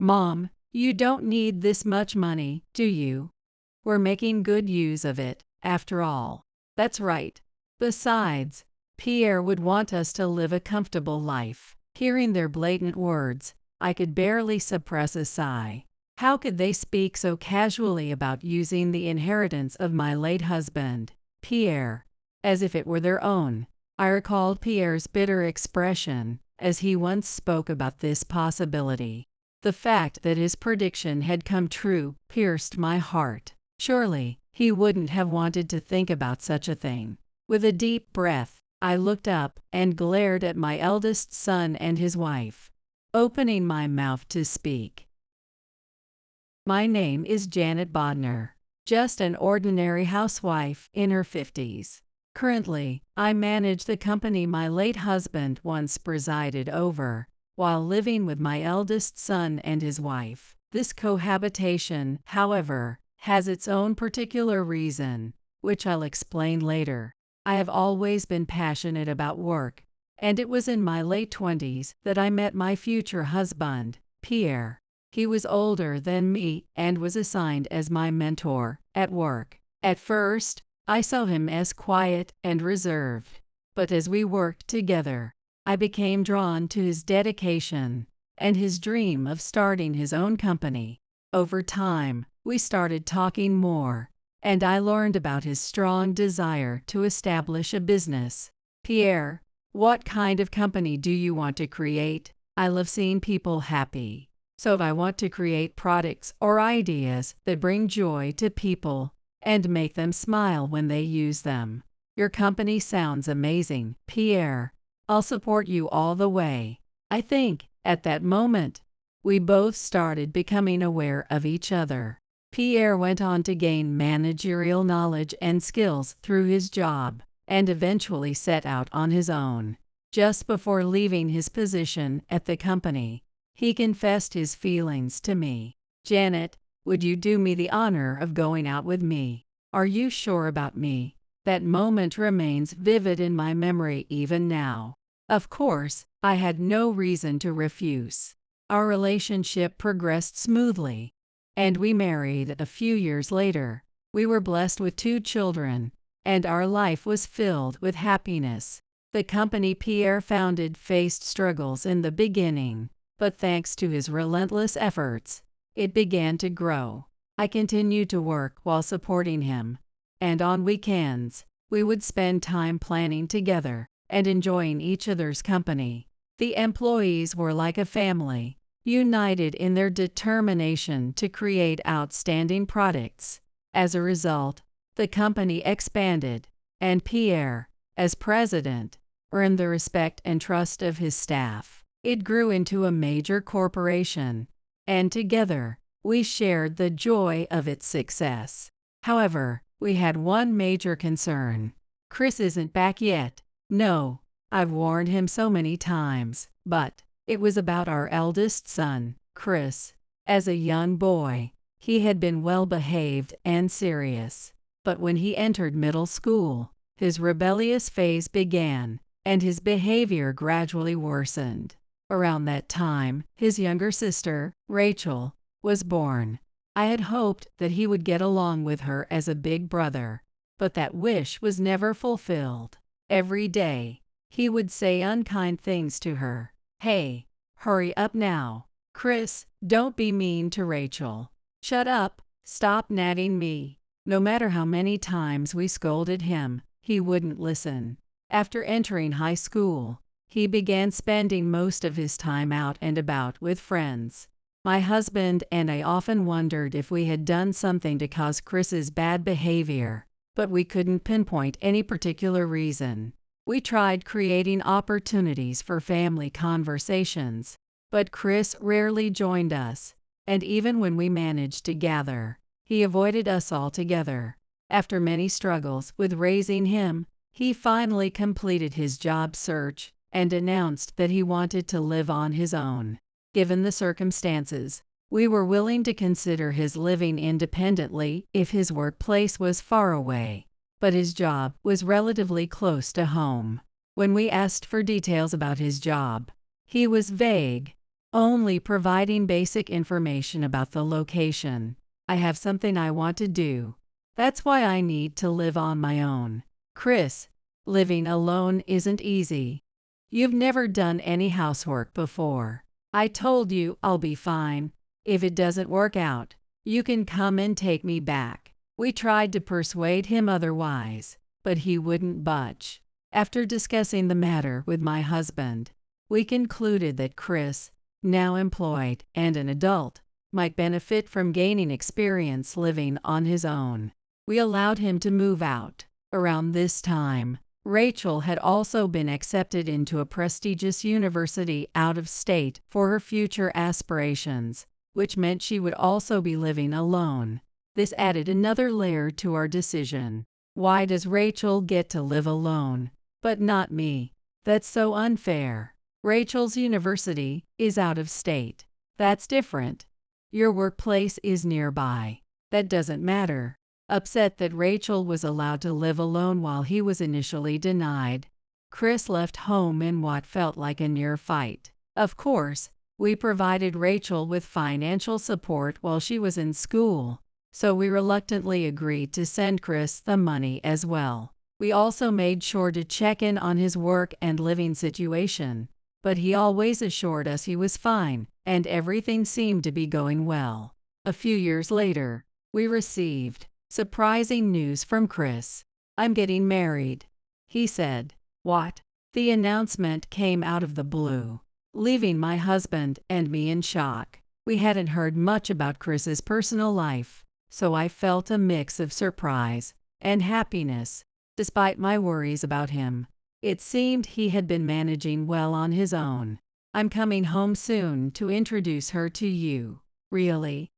"Mom, you don't need this much money, do you? We're making good use of it, after all." "That's right. Besides, Pierre would want us to live a comfortable life." Hearing their blatant words, I could barely suppress a sigh. How could they speak so casually about using the inheritance of my late husband, Pierre, as if it were their own? I recalled Pierre's bitter expression as he once spoke about this possibility. The fact that his prediction had come true pierced my heart. Surely, he wouldn't have wanted to think about such a thing. With a deep breath, I looked up and glared at my eldest son and his wife, opening my mouth to speak. "My name is Janet Bodner, just an ordinary housewife in her 50s. Currently, I manage the company my late husband once presided over, while living with my eldest son and his wife. This cohabitation, however, has its own particular reason, which I'll explain later. I have always been passionate about work, and it was in my late 20s that I met my future husband, Pierre. He was older than me and was assigned as my mentor at work. At first, I saw him as quiet and reserved, but as we worked together, I became drawn to his dedication and his dream of starting his own company. Over time, we started talking more, and I learned about his strong desire to establish a business. "Pierre, what kind of company do you want to create?" "I love seeing people happy, so I want to create products or ideas that bring joy to people and make them smile when they use them." "Your company sounds amazing, Pierre. I'll support you all the way." I think, at that moment, we both started becoming aware of each other. Pierre went on to gain managerial knowledge and skills through his job, and eventually set out on his own. Just before leaving his position at the company, he confessed his feelings to me. "Janet, would you do me the honor of going out with me? Are you sure about me?" That moment remains vivid in my memory even now. Of course, I had no reason to refuse. Our relationship progressed smoothly, and we married a few years later. We were blessed with 2 children, and our life was filled with happiness. The company Pierre founded faced struggles in the beginning, but thanks to his relentless efforts, it began to grow. I continued to work while supporting him, and on weekends, we would spend time planning together and enjoying each other's company. The employees were like a family, united in their determination to create outstanding products. As a result, the company expanded, and Pierre, as president, earned the respect and trust of his staff. It grew into a major corporation, and together, we shared the joy of its success. However, we had one major concern. "Chris isn't back yet." "No, I've warned him so many times." But it was about our eldest son, Chris. As a young boy, he had been well-behaved and serious. But when he entered middle school, his rebellious phase began, and his behavior gradually worsened. Around that time, his younger sister, Rachel, was born. I had hoped that he would get along with her as a big brother, but that wish was never fulfilled. Every day, he would say unkind things to her. "Hey, hurry up now. Chris, don't be mean to Rachel. Shut up, stop nagging me." No matter how many times we scolded him, he wouldn't listen. After entering high school, he began spending most of his time out and about with friends. My husband and I often wondered if we had done something to cause Chris's bad behavior, but we couldn't pinpoint any particular reason. We tried creating opportunities for family conversations, but Chris rarely joined us, and even when we managed to gather, he avoided us altogether. After many struggles with raising him, he finally completed his job search and announced that he wanted to live on his own. Given the circumstances, we were willing to consider his living independently if his workplace was far away, but his job was relatively close to home. When we asked for details about his job, he was vague, only providing basic information about the location. I have something I want to do. That's why I need to live on my own. Chris, living alone isn't easy. You've never done any housework before. I told you I'll be fine. If it doesn't work out, you can come and take me back. We tried to persuade him otherwise, but he wouldn't budge. After discussing the matter with my husband, we concluded that Chris, now employed and an adult, might benefit from gaining experience living on his own. We allowed him to move out. Around this time, Rachel had also been accepted into a prestigious university out of state for her future aspirations, which meant she would also be living alone. This added another layer to our decision. Why does Rachel get to live alone, but not me? That's so unfair. Rachel's university is out of state. That's different. Your workplace is nearby. That doesn't matter. Upset that Rachel was allowed to live alone while he was initially denied, Chris left home in what felt like a near fight. Of course, we provided Rachel with financial support while she was in school, so we reluctantly agreed to send Chris the money as well. We also made sure to check in on his work and living situation, but he always assured us he was fine and everything seemed to be going well. A few years later, we received surprising news from Chris. I'm getting married, he said. What? The announcement came out of the blue, leaving my husband and me in shock. We hadn't heard much about Chris's personal life, so I felt a mix of surprise and happiness. Despite my worries about him, it seemed he had been managing well on his own. I'm coming home soon to introduce her to you. Really?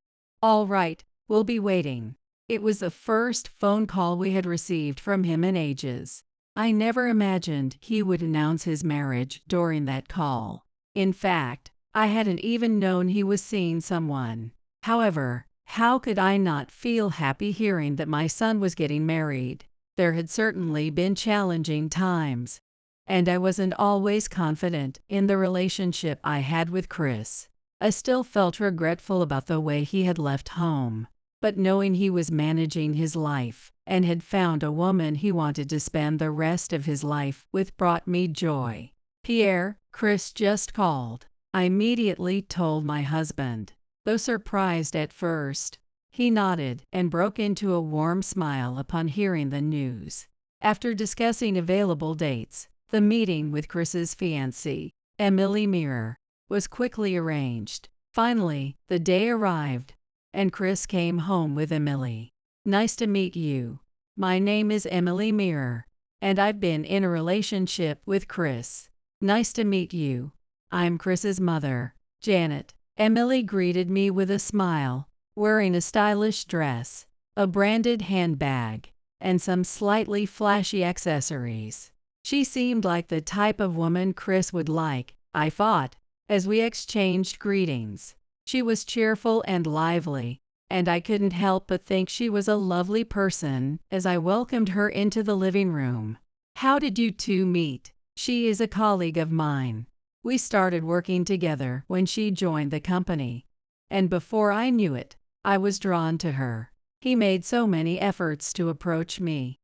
All right, we'll be waiting. It was the first phone call we had received from him in ages. I never imagined he would announce his marriage during that call. In fact, I hadn't even known he was seeing someone. However, how could I not feel happy hearing that my son was getting married? There had certainly been challenging times, and I wasn't always confident in the relationship I had with Chris. I still felt regretful about the way he had left home. But knowing he was managing his life and had found a woman he wanted to spend the rest of his life with brought me joy. Pierre, Chris just called. I immediately told my husband. Though surprised at first, he nodded and broke into a warm smile upon hearing the news. After discussing available dates, the meeting with Chris's fiancée, Emily Mirror, was quickly arranged. Finally, the day arrived, and Chris came home with Emily. Nice to meet you. My name is Emily Mirror, and I've been in a relationship with Chris. Nice to meet you. I'm Chris's mother, Janet. Emily greeted me with a smile, wearing a stylish dress, a branded handbag, and some slightly flashy accessories. She seemed like the type of woman Chris would like, I thought, as we exchanged greetings. She was cheerful and lively, and I couldn't help but think she was a lovely person as I welcomed her into the living room. How did you two meet? She is a colleague of mine. We started working together when she joined the company, and before I knew it, I was drawn to her. He made so many efforts to approach me.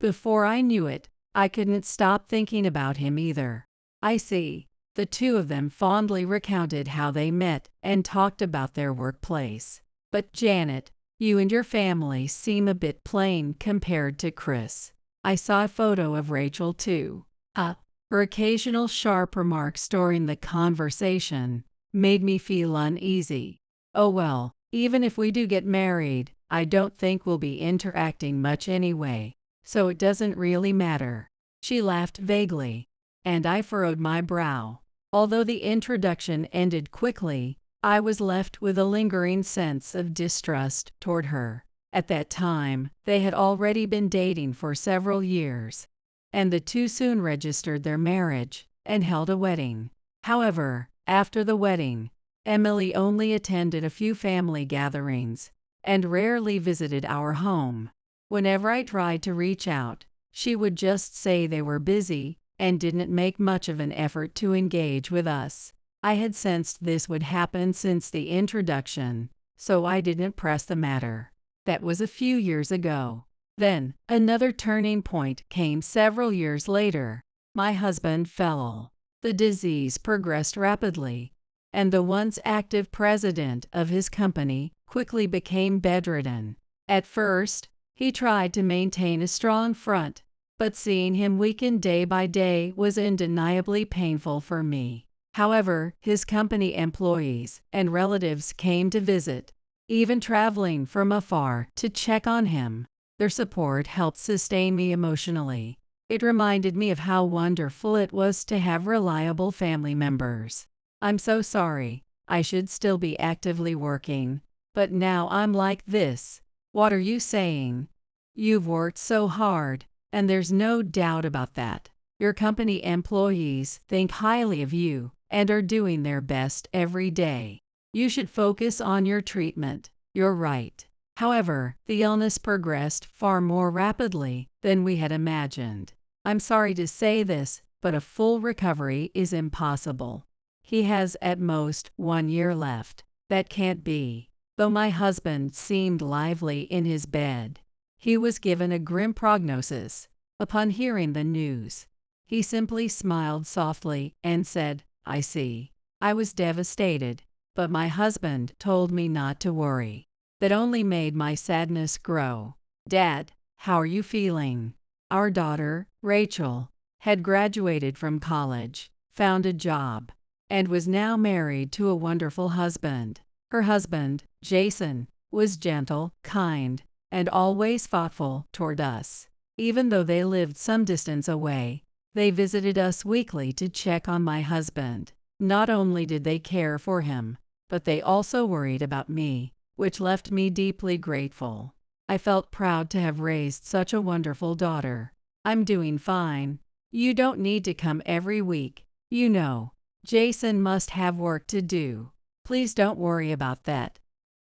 Before I knew it, I couldn't stop thinking about him either. I see. The two of them fondly recounted how they met and talked about their workplace. But Janet, you and your family seem a bit plain compared to Chris. I saw a photo of Rachel too. Her occasional sharp remarks during the conversation made me feel uneasy. Oh well, even if we do get married, I don't think we'll be interacting much anyway, so it doesn't really matter. She laughed vaguely, and I furrowed my brow. Although the introduction ended quickly, I was left with a lingering sense of distrust toward her. At that time, they had already been dating for several years, and the two soon registered their marriage and held a wedding. However, after the wedding, Emily only attended a few family gatherings and rarely visited our home. Whenever I tried to reach out, she would just say they were busy and didn't make much of an effort to engage with us. I had sensed this would happen since the introduction, so I didn't press the matter. That was a few years ago. Then, another turning point came several years later. My husband fell ill. The disease progressed rapidly, and the once active president of his company quickly became bedridden. At first, he tried to maintain a strong front, but seeing him weaken day by day was undeniably painful for me. However, his company employees and relatives came to visit, even traveling from afar to check on him. Their support helped sustain me emotionally. It reminded me of how wonderful it was to have reliable family members. I'm so sorry. I should still be actively working, but now I'm like this. What are you saying? You've worked so hard, and there's no doubt about that. Your company employees think highly of you and are doing their best every day. You should focus on your treatment. You're right. However, the illness progressed far more rapidly than we had imagined. I'm sorry to say this, but a full recovery is impossible. He has at most 1 year left. That can't be. Though my husband seemed lively in his bed, he was given a grim prognosis. Upon hearing the news, he simply smiled softly and said, "I see." I was devastated, but my husband told me not to worry. That only made my sadness grow. "Dad, how are you feeling?" Our daughter, Rachel, had graduated from college, found a job, and was now married to a wonderful husband. Her husband, Jason, was gentle, kind, and always thoughtful toward us. Even though they lived some distance away, they visited us weekly to check on my husband. Not only did they care for him, but they also worried about me, which left me deeply grateful. I felt proud to have raised such a wonderful daughter. "I'm doing fine. You don't need to come every week. You know, Jason must have work to do. Please don't worry about that.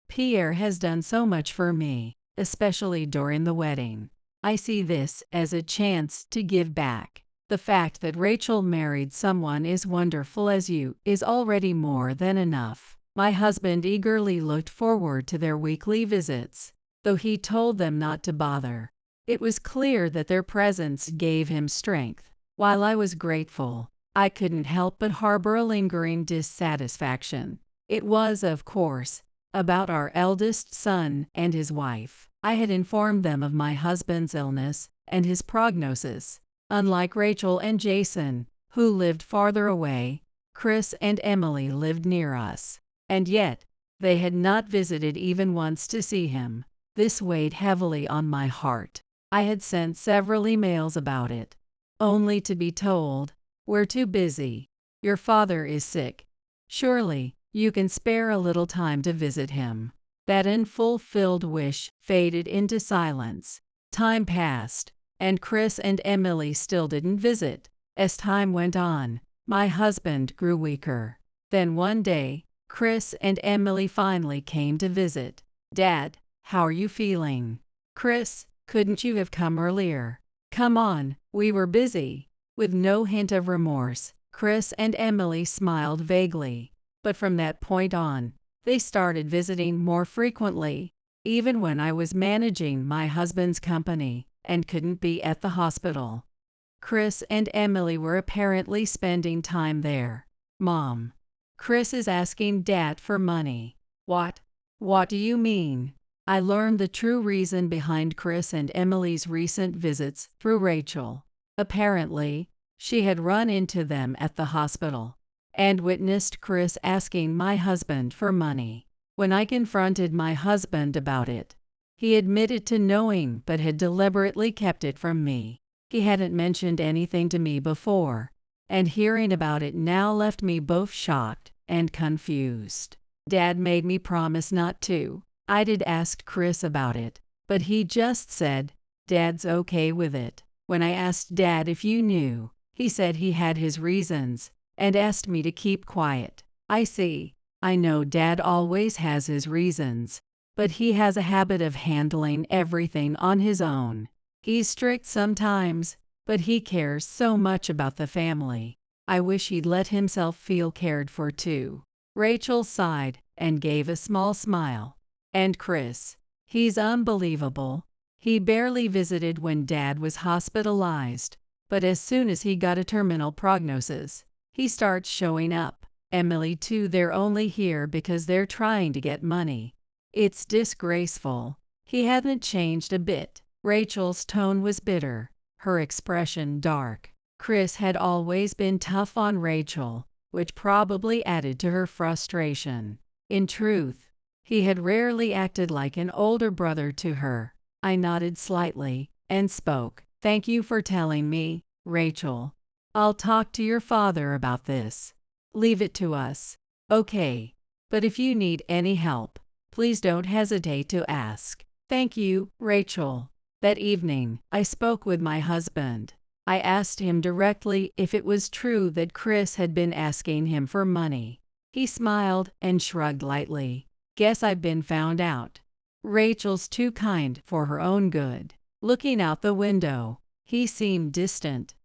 Pierre has done so much for me, especially during the wedding. I see this as a chance to give back. The fact that Rachel married someone as wonderful as you is already more than enough." My husband eagerly looked forward to their weekly visits, though he told them not to bother. It was clear that their presence gave him strength. While I was grateful, I couldn't help but harbor a lingering dissatisfaction. It was, of course, about our eldest son and his wife. I had informed them of my husband's illness and his prognosis. Unlike Rachel and Jason, who lived farther away, Chris and Emily lived near us. And yet, they had not visited even once to see him. This weighed heavily on my heart. I had sent several emails about it, only to be told, "We're too busy. Your father is sick. Surely, you can spare a little time to visit him." That unfulfilled wish faded into silence. Time passed, and Chris and Emily still didn't visit. As time went on, my husband grew weaker. Then one day, Chris and Emily finally came to visit. "Dad, how are you feeling?" "Chris, couldn't you have come earlier?" "Come on, we were busy." With no hint of remorse, Chris and Emily smiled vaguely. But from that point on, they started visiting more frequently, even when I was managing my husband's company and couldn't be at the hospital. Chris and Emily were apparently spending time there. "Mom, Chris is asking Dad for money." "What? What do you mean?" I learned the true reason behind Chris and Emily's recent visits through Rachel. Apparently, she had run into them at the hospital and witnessed Chris asking my husband for money. When I confronted my husband about it, he admitted to knowing but had deliberately kept it from me. He hadn't mentioned anything to me before, and hearing about it now left me both shocked and confused. Dad made me promise not to. I did ask Chris about it, but he just said, "Dad's okay with it." When I asked Dad if you knew, he said he had his reasons and asked me to keep quiet. I see. I know Dad always has his reasons, but he has a habit of handling everything on his own. He's strict sometimes, but he cares so much about the family. I wish he'd let himself feel cared for too. Rachel sighed and gave a small smile. And Chris, he's unbelievable. He barely visited when Dad was hospitalized, but as soon as he got a terminal prognosis, he starts showing up. Emily too, they're only here because they're trying to get money. It's disgraceful. He hadn't changed a bit. Rachel's tone was bitter, her expression dark. Chris had always been tough on Rachel, which probably added to her frustration. In truth, he had rarely acted like an older brother to her. I nodded slightly and spoke. Thank you for telling me, Rachel. I'll talk to your father about this. Leave it to us. Okay. But if you need any help, please don't hesitate to ask. Thank you, Rachel. That evening, I spoke with my husband. I asked him directly if it was true that Chris had been asking him for money. He smiled and shrugged lightly. Guess I've been found out. Rachel's too kind for her own good. Looking out the window, he seemed distant,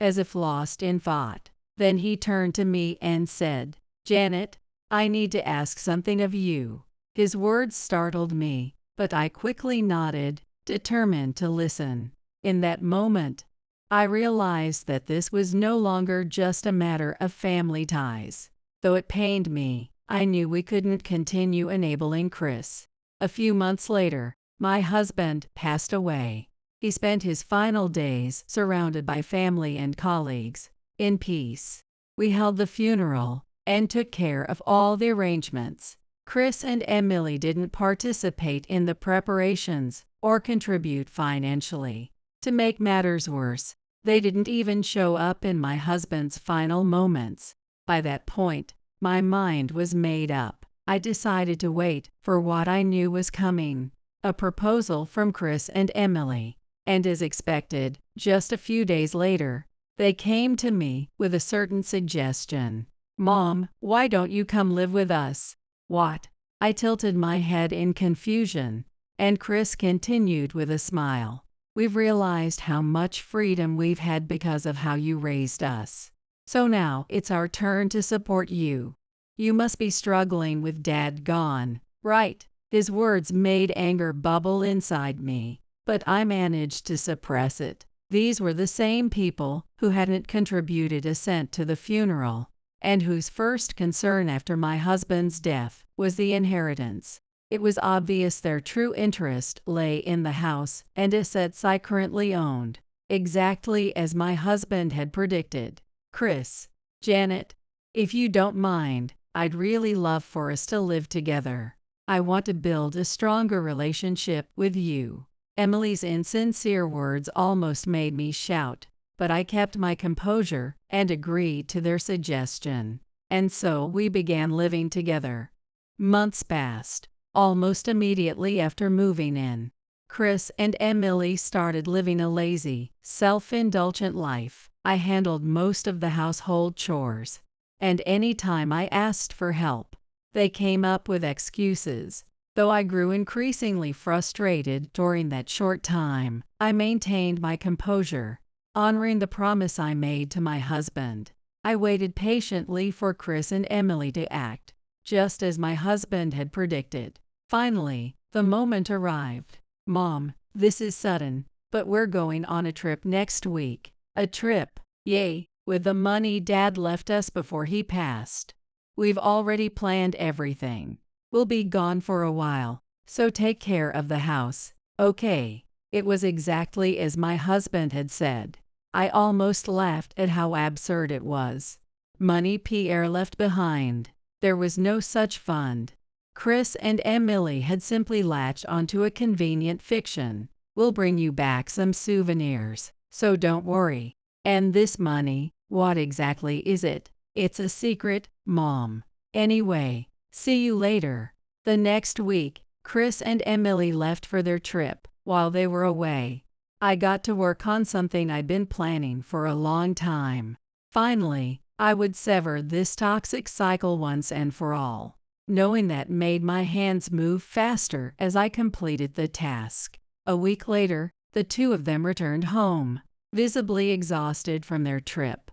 as if lost in thought. Then he turned to me and said, Janet, I need to ask something of you. His words startled me, but I quickly nodded, determined to listen. In that moment, I realized that this was no longer just a matter of family ties. Though it pained me, I knew we couldn't continue enabling Chris. A few months later, my husband passed away. He spent his final days surrounded by family and colleagues, in peace. We held the funeral and took care of all the arrangements. Chris and Emily didn't participate in the preparations or contribute financially. To make matters worse, they didn't even show up in my husband's final moments. By that point, my mind was made up. I decided to wait for what I knew was coming, a proposal from Chris and Emily. And as expected, just a few days later, they came to me with a certain suggestion. Mom, why don't you come live with us? What? I tilted my head in confusion, and Chris continued with a smile. We've realized how much freedom we've had because of how you raised us. So now it's our turn to support you. You must be struggling with Dad gone, right? His words made anger bubble inside me, but I managed to suppress it. These were the same people who hadn't contributed a cent to the funeral, and whose first concern after my husband's death was the inheritance. It was obvious their true interest lay in the house and assets I currently owned, exactly as my husband had predicted. Chris, Janet, if you don't mind, I'd really love for us to live together. I want to build a stronger relationship with you. Emily's insincere words almost made me shout, but I kept my composure and agreed to their suggestion. And so we began living together. Months passed. Almost immediately after moving in, Chris and Emily started living a lazy, self-indulgent life. I handled most of the household chores, and any time I asked for help, they came up with excuses. Though I grew increasingly frustrated during that short time, I maintained my composure, honoring the promise I made to my husband. I waited patiently for Chris and Emily to act, just as my husband had predicted. Finally, the moment arrived. Mom, this is sudden, but we're going on a trip next week. A trip, yay, with the money Dad left us before he passed. We've already planned everything. We'll be gone for a while, so take care of the house, okay? It was exactly as my husband had said. I almost laughed at how absurd it was. Money Pierre left behind. There was no such fund. Chris and Emily had simply latched onto a convenient fiction. We'll bring you back some souvenirs, so don't worry. And this money, what exactly is it? It's a secret, Mom. Anyway, see you later. The next week, Chris and Emily left for their trip. While they were away, I got to work on something I'd been planning for a long time. Finally, I would sever this toxic cycle once and for all. Knowing that made my hands move faster as I completed the task. A week later, the two of them returned home, visibly exhausted from their trip.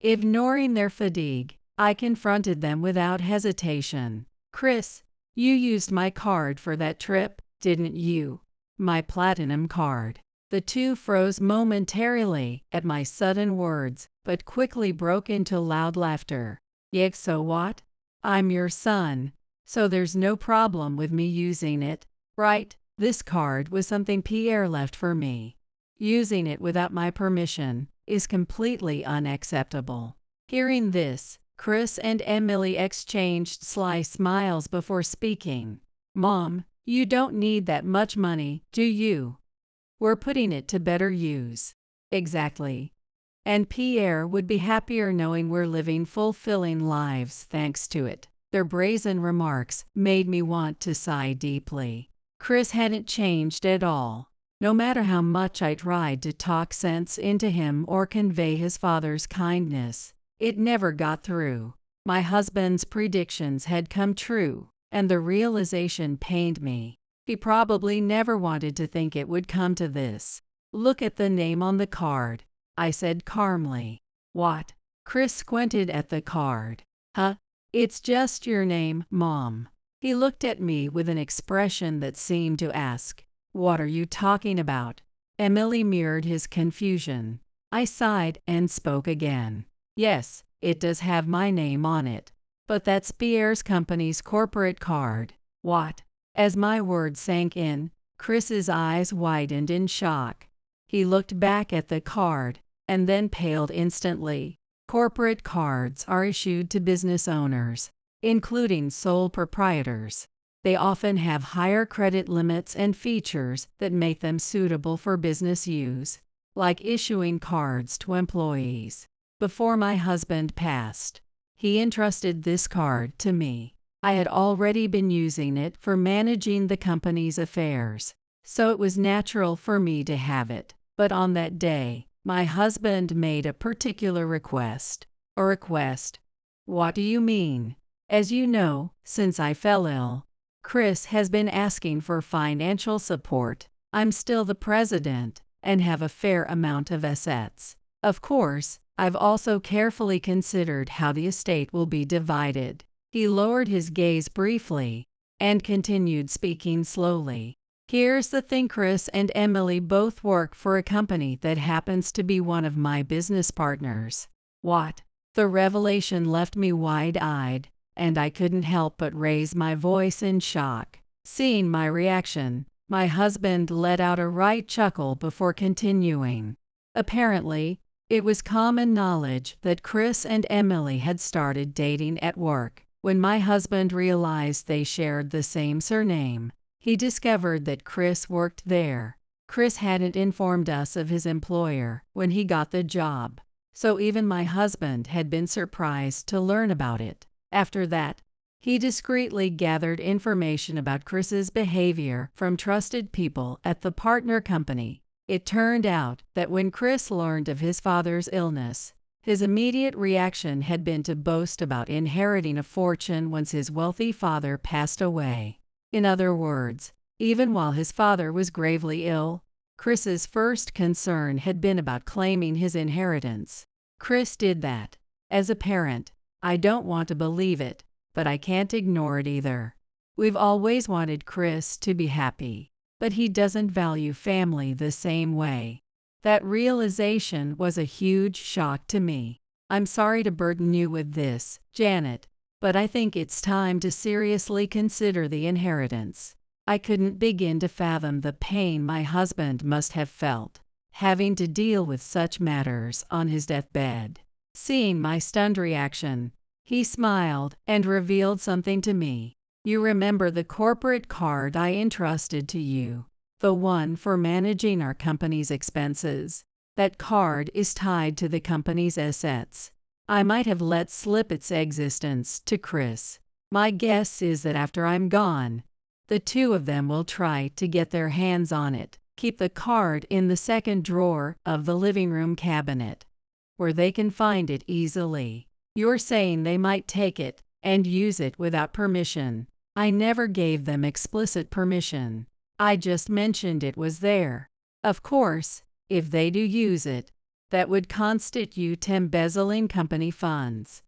Ignoring their fatigue, I confronted them without hesitation. Chris, you used my card for that trip, didn't you? My platinum card. The two froze momentarily at my sudden words, but quickly broke into loud laughter. Yeah, so what? I'm your son, so there's no problem with me using it, right? This card was something Pierre left for me. Using it without my permission is completely unacceptable. Hearing this, Chris and Emily exchanged sly smiles before speaking. Mom, you don't need that much money, do you? We're putting it to better use. Exactly. And Pierre would be happier knowing we're living fulfilling lives thanks to it. Their brazen remarks made me want to sigh deeply. Chris hadn't changed at all. No matter how much I tried to talk sense into him or convey his father's kindness, it never got through. My husband's predictions had come true, and the realization pained me. He probably never wanted to think it would come to this. Look at the name on the card, I said calmly. What? Chris squinted at the card. Huh? It's just your name, Mom. He looked at me with an expression that seemed to ask, what are you talking about? Emily mirrored his confusion. I sighed and spoke again. Yes, it does have my name on it. But that's Pierre's company's corporate card. What? As my words sank in, Chris's eyes widened in shock. He looked back at the card, and then paled instantly. Corporate cards are issued to business owners, including sole proprietors. They often have higher credit limits and features that make them suitable for business use, like issuing cards to employees. Before my husband passed, he entrusted this card to me. I had already been using it for managing the company's affairs, so it was natural for me to have it. But on that day, my husband made a particular request. A request? What do you mean? As you know, since I fell ill, Chris has been asking for financial support. I'm still the president and have a fair amount of assets. Of course, I've also carefully considered how the estate will be divided. He lowered his gaze briefly and continued speaking slowly. Here's the thing, Chris and Emily both work for a company that happens to be one of my business partners. What? The revelation left me wide-eyed, and I couldn't help but raise my voice in shock. Seeing my reaction, my husband let out a right chuckle before continuing. Apparently, it was common knowledge that Chris and Emily had started dating at work. When my husband realized they shared the same surname, he discovered that Chris worked there. Chris hadn't informed us of his employer when he got the job, so even my husband had been surprised to learn about it. After that, he discreetly gathered information about Chris's behavior from trusted people at the partner company. It turned out that when Chris learned of his father's illness, his immediate reaction had been to boast about inheriting a fortune once his wealthy father passed away. In other words, even while his father was gravely ill, Chris's first concern had been about claiming his inheritance. Chris did that. As a parent, I don't want to believe it, but I can't ignore it either. We've always wanted Chris to be happy, but he doesn't value family the same way. That realization was a huge shock to me. I'm sorry to burden you with this, Janet, but I think it's time to seriously consider the inheritance. I couldn't begin to fathom the pain my husband must have felt, having to deal with such matters on his deathbed. Seeing my stunned reaction, he smiled and revealed something to me. You remember the corporate card I entrusted to you? The one for managing our company's expenses. That card is tied to the company's assets. I might have let slip its existence to Chris. My guess is that after I'm gone, the two of them will try to get their hands on it. Keep the card in the second drawer of the living room cabinet, where they can find it easily. You're saying they might take it and use it without permission. I never gave them explicit permission. I just mentioned it was there. Of course, if they do use it, that would constitute embezzling company funds.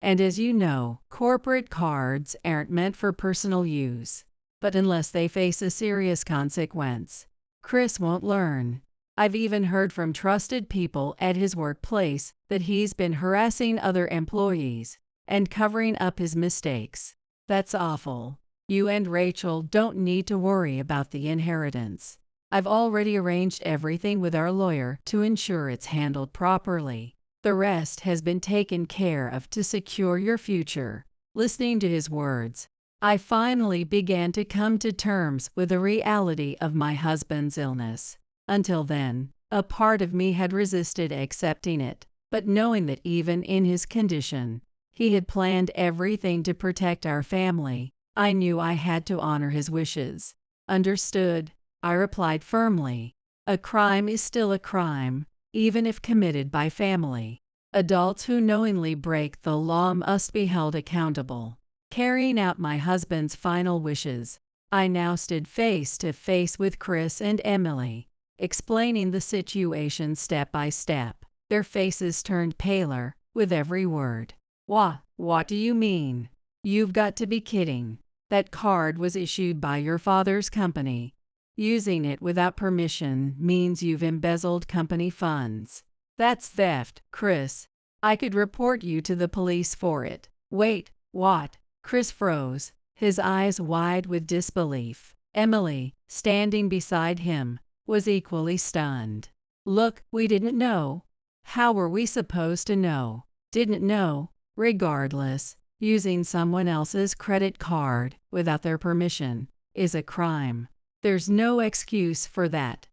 And as you know, corporate cards aren't meant for personal use. But unless they face a serious consequence, Chris won't learn. I've even heard from trusted people at his workplace that he's been harassing other employees and covering up his mistakes. That's awful. You and Rachel don't need to worry about the inheritance. I've already arranged everything with our lawyer to ensure it's handled properly. The rest has been taken care of to secure your future. Listening to his words, I finally began to come to terms with the reality of my husband's illness. Until then, a part of me had resisted accepting it, but knowing that even in his condition, he had planned everything to protect our family, I knew I had to honor his wishes. Understood, I replied firmly. A crime is still a crime, even if committed by family. Adults who knowingly break the law must be held accountable. Carrying out my husband's final wishes, I now stood face to face with Chris and Emily, explaining the situation step by step. Their faces turned paler with every word. What do you mean? You've got to be kidding. That card was issued by your father's company. Using it without permission means you've embezzled company funds. That's theft, Chris. I could report you to the police for it. Wait, what? Chris froze, his eyes wide with disbelief. Emily, standing beside him, was equally stunned. Look, we didn't know. How were we supposed to know? Didn't know. Regardless, using someone else's credit card without their permission is a crime. There's no excuse for that.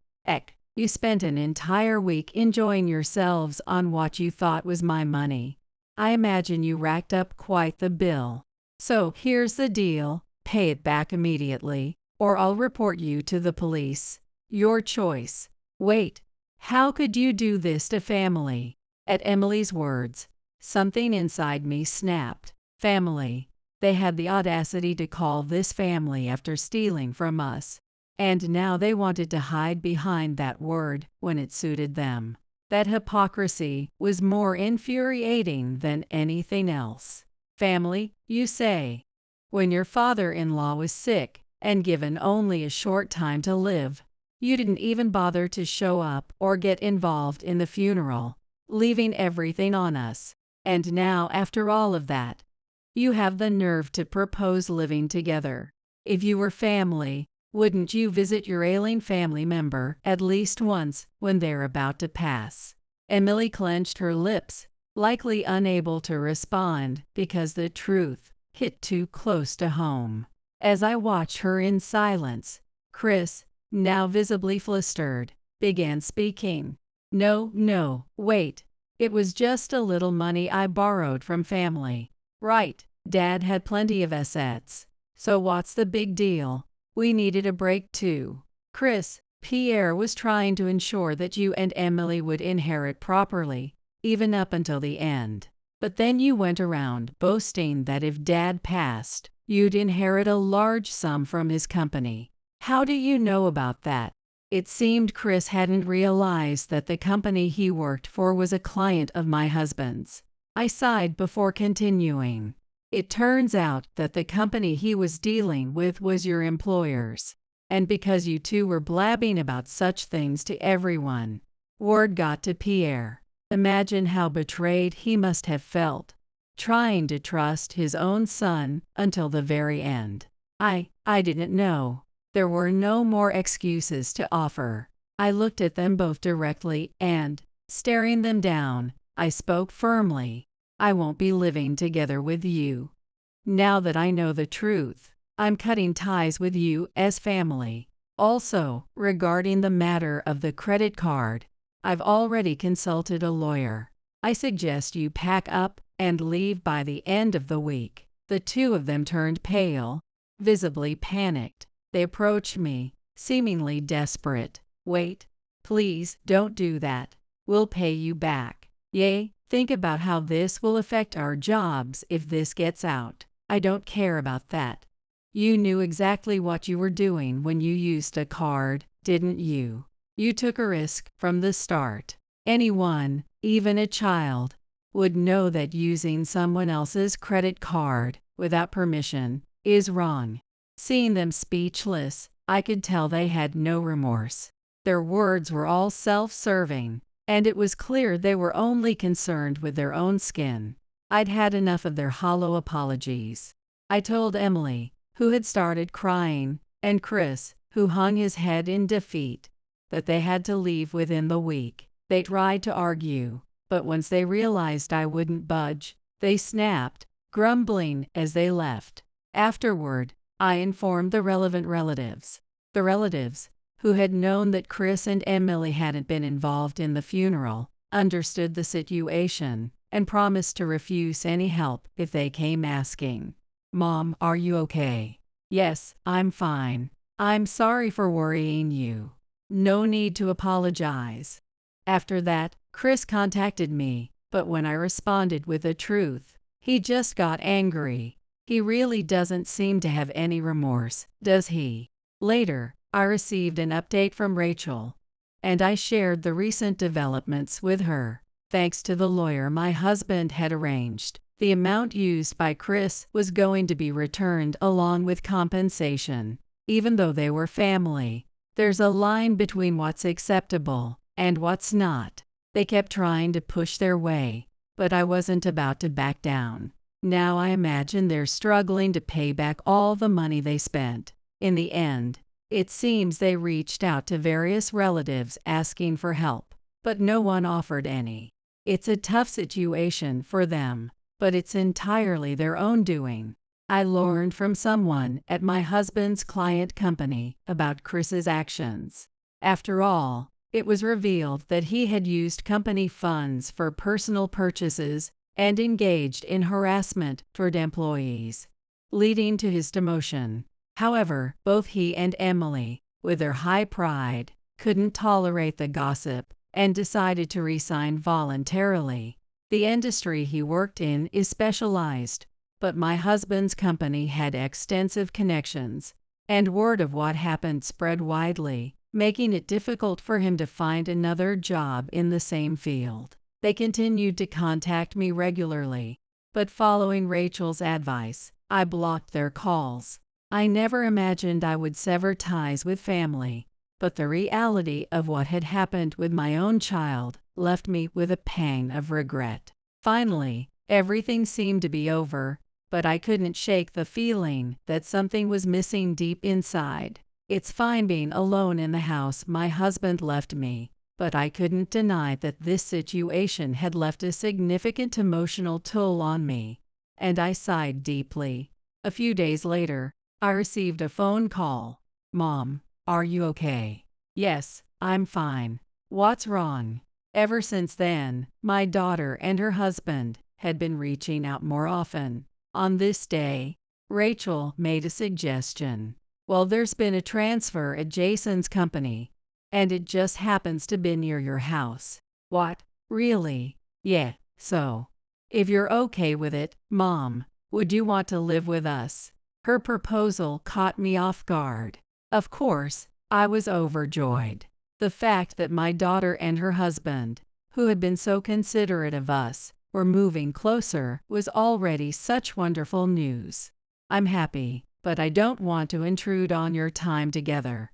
You spent an entire week enjoying yourselves on what you thought was my money. I imagine you racked up quite the bill. So here's the deal, pay it back immediately, or I'll report you to the police. Your choice. Wait, how could you do this to family? At Emily's words, something inside me snapped. Family. They had the audacity to call this family after stealing from us. And now they wanted to hide behind that word when it suited them. That hypocrisy was more infuriating than anything else. Family, you say? When your father-in-law was sick and given only a short time to live, you didn't even bother to show up or get involved in the funeral, leaving everything on us. And now, after all of that, you have the nerve to propose living together. If you were family, wouldn't you visit your ailing family member at least once when they're about to pass? Emily clenched her lips, likely unable to respond because the truth hit too close to home. As I watched her in silence, Chris, now visibly flustered, began speaking. No, wait. It was just a little money I borrowed from family. Right, Dad had plenty of assets. So what's the big deal? We needed a break too. Chris, Pierre was trying to ensure that you and Emily would inherit properly, even up until the end. But then you went around boasting that if Dad passed, you'd inherit a large sum from his company. How do you know about that? It seemed Chris hadn't realized that the company he worked for was a client of my husband's. I sighed before continuing. It turns out that the company he was dealing with was your employer's. And because you two were blabbing about such things to everyone, word got to Pierre. Imagine how betrayed he must have felt, trying to trust his own son until the very end. I didn't know. There were no more excuses to offer. I looked at them both directly and, staring them down, I spoke firmly. I won't be living together with you. Now that I know the truth, I'm cutting ties with you as family. Also, regarding the matter of the credit card, I've already consulted a lawyer. I suggest you pack up and leave by the end of the week. The two of them turned pale, visibly panicked. They approached me, seemingly desperate. Wait, please don't do that. We'll pay you back. Think about how this will affect our jobs if this gets out. I don't care about that. You knew exactly what you were doing when you used a card, didn't you? You took a risk from the start. Anyone, even a child, would know that using someone else's credit card without permission is wrong. Seeing them speechless, I could tell they had no remorse. Their words were all self-serving, and it was clear they were only concerned with their own skin. I'd had enough of their hollow apologies. I told Emily, who had started crying, and Chris, who hung his head in defeat, that they had to leave within the week. They tried to argue, but once they realized I wouldn't budge, they snapped, grumbling as they left. Afterward, I informed the relevant relatives. The relatives, who had known that Chris and Emily hadn't been involved in the funeral, understood the situation and promised to refuse any help if they came asking. "Mom, are you okay?" "Yes, I'm fine. I'm sorry for worrying you." "No need to apologize." After that, Chris contacted me, but when I responded with the truth, he just got angry. He really doesn't seem to have any remorse, does he? Later, I received an update from Rachel, and I shared the recent developments with her. Thanks to the lawyer my husband had arranged, the amount used by Chris was going to be returned along with compensation. Even though they were family, there's a line between what's acceptable and what's not. They kept trying to push their way, but I wasn't about to back down. Now I imagine they're struggling to pay back all the money they spent. In the end, it seems they reached out to various relatives asking for help, but no one offered any. It's a tough situation for them, but it's entirely their own doing. I learned from someone at my husband's client company about Chris's actions. After all, it was revealed that he had used company funds for personal purchases and engaged in harassment toward employees, leading to his demotion. However, both he and Emily, with their high pride, couldn't tolerate the gossip and decided to resign voluntarily. The industry he worked in is specialized, but my husband's company had extensive connections, and word of what happened spread widely, making it difficult for him to find another job in the same field. They continued to contact me regularly, but following Rachel's advice, I blocked their calls. I never imagined I would sever ties with family, but the reality of what had happened with my own child left me with a pang of regret. Finally, everything seemed to be over, but I couldn't shake the feeling that something was missing deep inside. It's fine being alone in the house my husband left me, but I couldn't deny that this situation had left a significant emotional toll on me, and I sighed deeply. A few days later, I received a phone call. "Mom, are you okay?" "Yes, I'm fine. What's wrong?" Ever since then, my daughter and her husband had been reaching out more often. On this day, Rachel made a suggestion. "Well, there's been a transfer at Jason's company, and it just happens to be near your house." "What? Really?" "Yeah, so if you're okay with it, Mom, would you want to live with us?" Her proposal caught me off guard. Of course, I was overjoyed. The fact that my daughter and her husband, who had been so considerate of us, were moving closer was already such wonderful news. "I'm happy, but I don't want to intrude on your time together.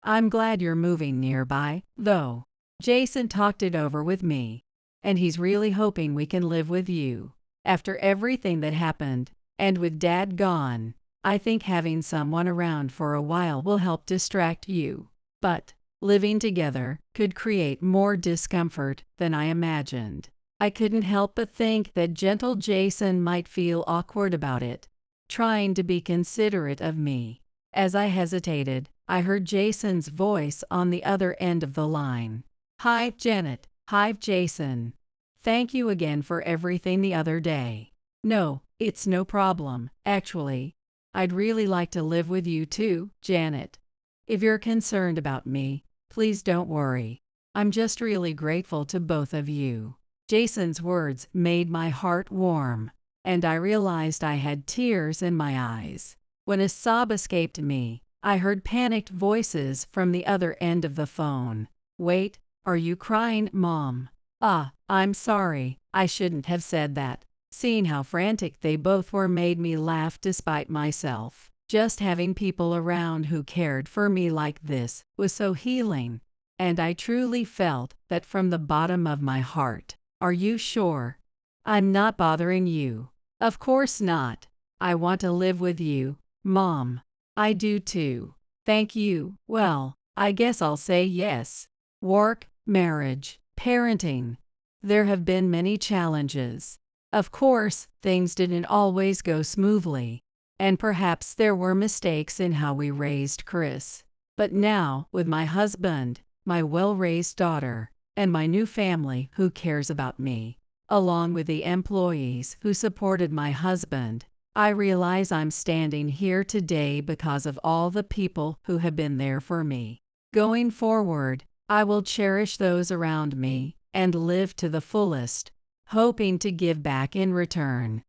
I'm glad you're moving nearby, though. Jason talked it over with me, and he's really hoping we can live with you. After everything that happened, and with Dad gone, I think having someone around for a while will help distract you. But living together could create more discomfort than I imagined." I couldn't help but think that gentle Jason might feel awkward about it, trying to be considerate of me. As I hesitated, I heard Jason's voice on the other end of the line. "Hi, Janet." "Hi, Jason. Thank you again for everything the other day." "No, it's no problem, actually. I'd really like to live with you too, Janet. If you're concerned about me, please don't worry. I'm just really grateful to both of you." Jason's words made my heart warm, and I realized I had tears in my eyes. When a sob escaped me, I heard panicked voices from the other end of the phone. "Wait, are you crying, Mom?" I'm sorry, I shouldn't have said that. Seeing how frantic they both were made me laugh despite myself. Just having people around who cared for me like this was so healing. And I truly felt that from the bottom of my heart. Are you sure? I'm not bothering you. Of course not. I want to live with you, Mom. I do too. Thank you. Well, I guess I'll say yes. Work, marriage, parenting. There have been many challenges. Of course, things didn't always go smoothly. And perhaps there were mistakes in how we raised Chris. But now, with my husband, my well-raised daughter, and my new family who cares about me, along with the employees who supported my husband, I realize I'm standing here today because of all the people who have been there for me. Going forward, I will cherish those around me and live to the fullest, hoping to give back in return.